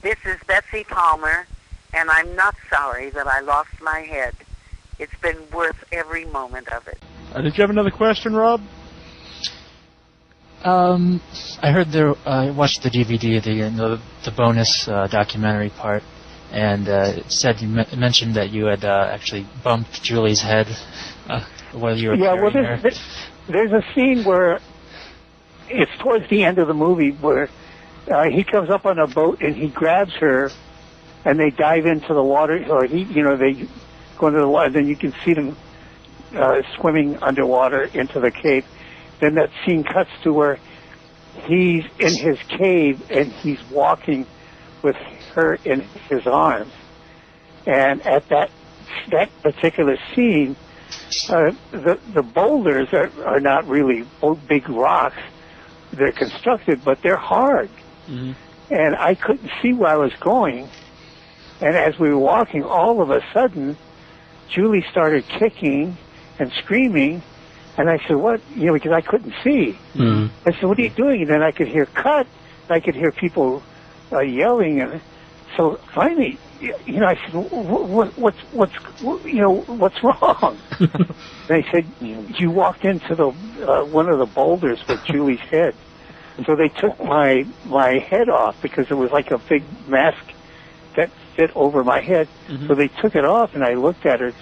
This is Betsy Palmer, and I'm not sorry that I lost my head. It's been worth every moment of it. Did you have another question, Rob? I heard I watched the DVD, the bonus documentary part, and it said you mentioned that you had actually bumped Julie's head while you were carrying her. There's a scene where it's towards the end of the movie where he comes up on a boat and he grabs her, and they dive into the water, or they go into the water, and then you can see them swimming underwater into the cave. Then that scene cuts to where he's in his cave and he's walking with her in his arms. And at that particular scene, the boulders are not really big rocks. They're constructed, but they're hard. Mm-hmm. And I couldn't see where I was going. And as we were walking, all of a sudden, Julie started kicking and screaming. And I said, what? Because I couldn't see. Mm-hmm. I said, what are you doing? And then I could hear cut. I could hear people yelling. And so finally, I said, what's wrong? And they said, you walked into one of the boulders with Julie's head. So they took my head off because it was like a big mask that fit over my head. Mm-hmm. So they took it off, and I looked at her.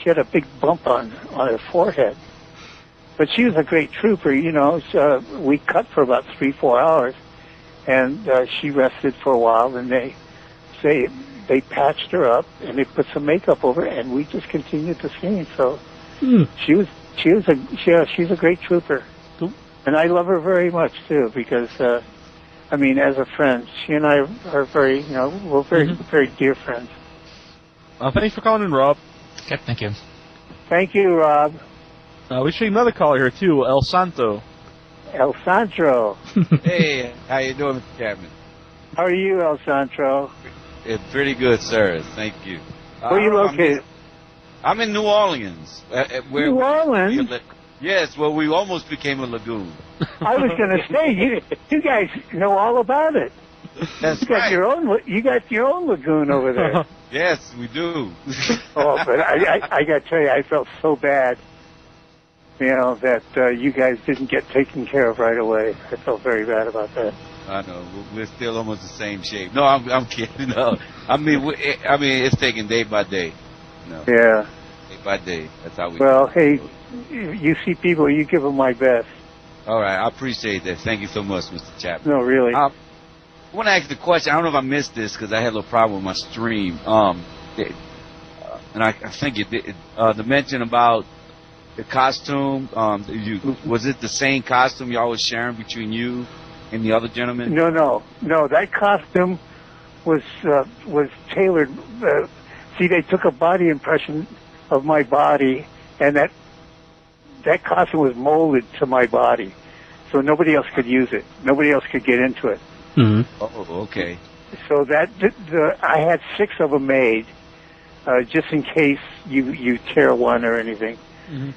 She had a big bump on her forehead. But she was a great trooper, So we cut for about 3-4 hours, and she rested for a while, and they patched her up, and they put some makeup over her, and we just continued the scene. So she's a great trooper. Cool. And I love her very much, too, because, as a friend, she and I are very, we're very dear friends. Thanks for calling in, Rob. Okay, thank you. Thank you, Rob. We should another caller here, too, El Santo. El Santro. Hey, how you doing, Mr. Chapman? How are you, El Santro? It's pretty good, sir. Thank you. Where are you located? I'm in New Orleans. New Orleans? Yes, well, we almost became a lagoon. I was going to say, you guys know all about it. That's right. You got your own lagoon over there. Yes, we do. Oh, but I got to tell you, I felt so bad. That you guys didn't get taken care of right away. I felt very bad about that. I know. We're still almost the same shape. No, I'm kidding. No. It's taken day by day. No. Yeah. Day by day. That's how we Well, hey, you see people, you give them my best. All right. I appreciate that. Thank you so much, Mr. Chapman. No, really. I want to ask the question. I don't know if I missed this because I had a little problem with my stream. And I think the mention about the costume, was it the same costume y'all was sharing between you and the other gentleman? No. That costume was tailored. They took a body impression of my body, and that costume was molded to my body, so nobody else could use it. Nobody else could get into it. Mm-hmm. Oh, okay. So I had 6 of them made, just in case you tear one or anything. Mm-hmm.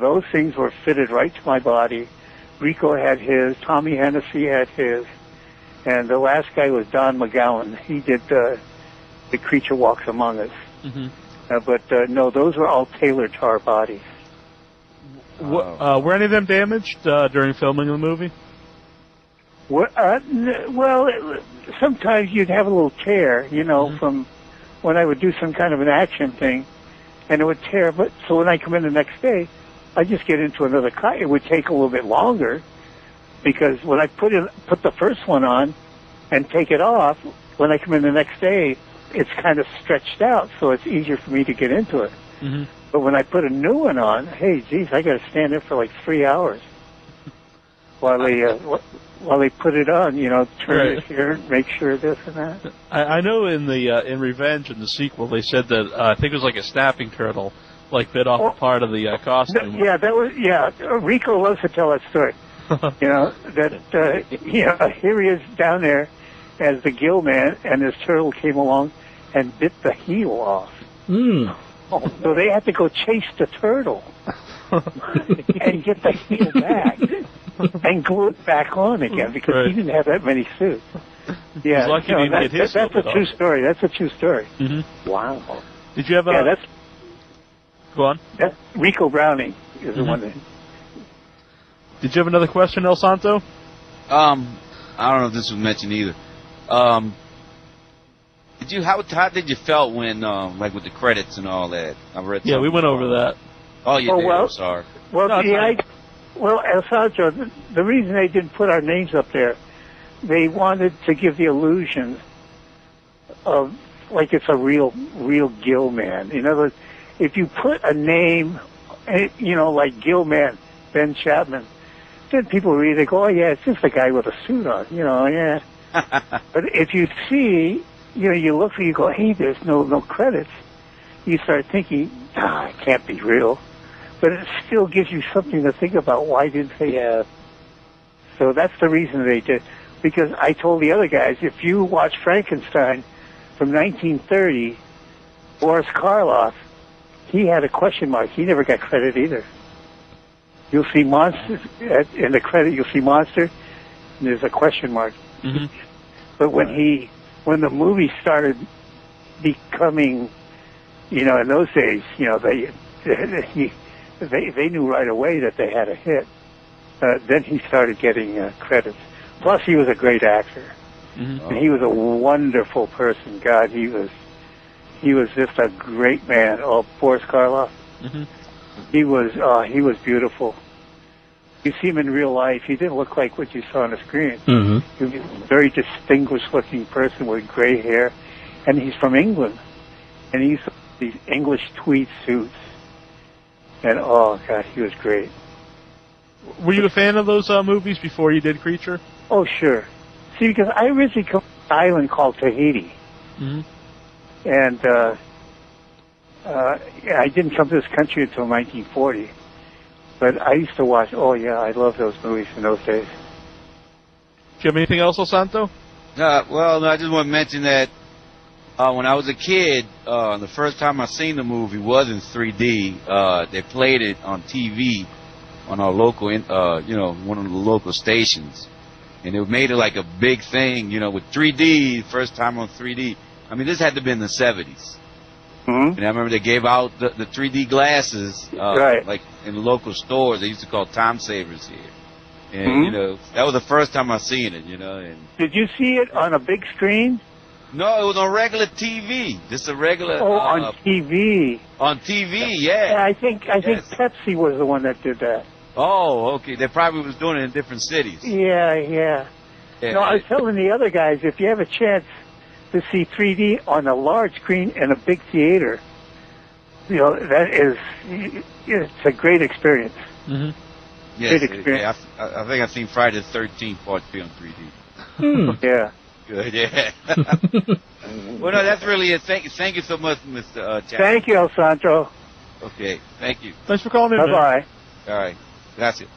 Those things were fitted right to my body. Rico had his, Tommy Hennessy had his, and the last guy was Don McGowan. He did The Creature Walks Among Us. Mm-hmm. Those were all tailored to our bodies. Were any of them damaged during filming the movie? Sometimes you'd have a little tear, mm-hmm. from when I would do some kind of an action thing. And it would tear, so when I come in the next day, I just get into another cut. It would take a little bit longer because when I put the first one on and take it off, when I come in the next day, it's kind of stretched out, so it's easier for me to get into it. Mm-hmm. But when I put a new one on, hey, geez, I got to stand there for like 3 hours while they put it on. Turn it here, make sure this and that. I know in Revenge, in the sequel, they said that I think it was like a snapping turtle, bit off a part of the costume. Rico loves to tell that story. Here he is down there as the gill man, and this turtle came along and bit the heel off. Mm. So they had to go chase the turtle and get the heel back and glue it back on again because he didn't have that many suits. Yeah, He's lucky he didn't get his. That's a true story. That's a true story. Mm-hmm. Wow. Did you have a... Yeah, that's... Go on. Rico Browning is the one that... Did you have another question, El Santo? I don't know if this was mentioned either. How did you felt when, like with the credits and all that? I read. Yeah, we went over that. Oh, you did. I'm sorry. Well, El Santo, the reason they didn't put our names up there, they wanted to give the illusion of like it's a real Gill man. In other words, if you put a name, like Gill man, Ben Chapman, then people read it, go, oh yeah, it's just a guy with a suit on, yeah. But if you see, you look for, you go, hey, there's no credits. You start thinking, it can't be real. But it still gives you something to think about. Why didn't they have? So that's the reason they did. Because I told the other guys, if you watch Frankenstein from 1930, Boris Karloff, he had a question mark. He never got credit either. You'll see monsters in the credit. You'll see monster, and there's a question mark. Mm-hmm. But when the movie started becoming, in those days, they knew right away that they had a hit. Then he started getting credits. Plus, he was a great actor, and he was a wonderful person. God, he was just a great man. Oh, Boris Karloff. Mm-hmm. He was beautiful. You see him in real life, he didn't look like what you saw on the screen. Mm-hmm. He was a very distinguished-looking person with gray hair, and he's from England, and he used to wear these English tweed suits. And oh God, he was great. Were you a fan of those movies before you did Creature? Oh sure. See, because I originally come from an island called Tahiti, and I didn't come to this country until 1940. But I used to watch. Oh yeah, I love those movies in those days. Do you have anything else, El Santo? Well, I just want to mention that when I was a kid, the first time I seen the movie was in 3D. They played it on TV on our local, one of the local stations, and it made it like a big thing, with 3D. First time on 3D. I mean, this had to be in the 70s. Mm-hmm. And I remember they gave out the 3D glasses, right, like in the local stores. They used to call time savers here. And, that was the first time I seen it, And did you see it on a big screen? No, it was on regular TV. Just a regular. Oh, on TV. On TV, yeah. I think Pepsi was the one that did that. Oh, okay. They probably was doing it in different cities. Yeah. No, I was telling the other guys, if you have a chance to see 3D on a large screen in a big theater, it's a great experience. Mm-hmm. Yes, great experience. I think I've seen Friday the 13th Part 3 on 3D. Yeah. Good, yeah. Well, no, that's really it. Thank you so much, Mr. Chapman. Thank you, El Santo. Okay, thank you. Thanks for calling in. Bye-bye. All right. Gracias.